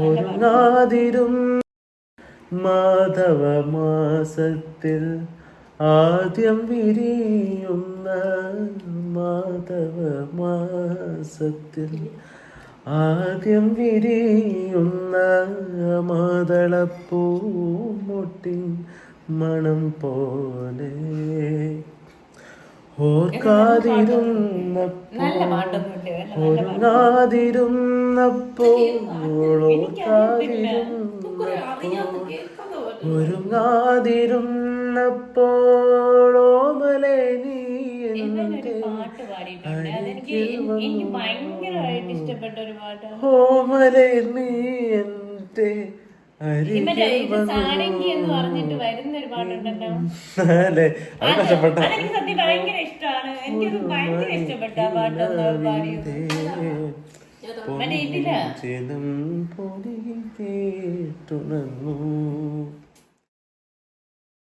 ഒരുങ്ങാതിരും മാധവ മാസത്തിൽ ആദ്യം വിരിയുന്ന മാധവ മാസത്തിൽ ആദ്യം വിരിയുന്ന മാതളപ്പൂമൊട്ടിൻ മണം പോലെ ഒരുങ്ങാതിരുന്നപ്പോഴോമലേ നീ ഓമലേ നീ എന്റെ ഇഷ്ടമാണ്.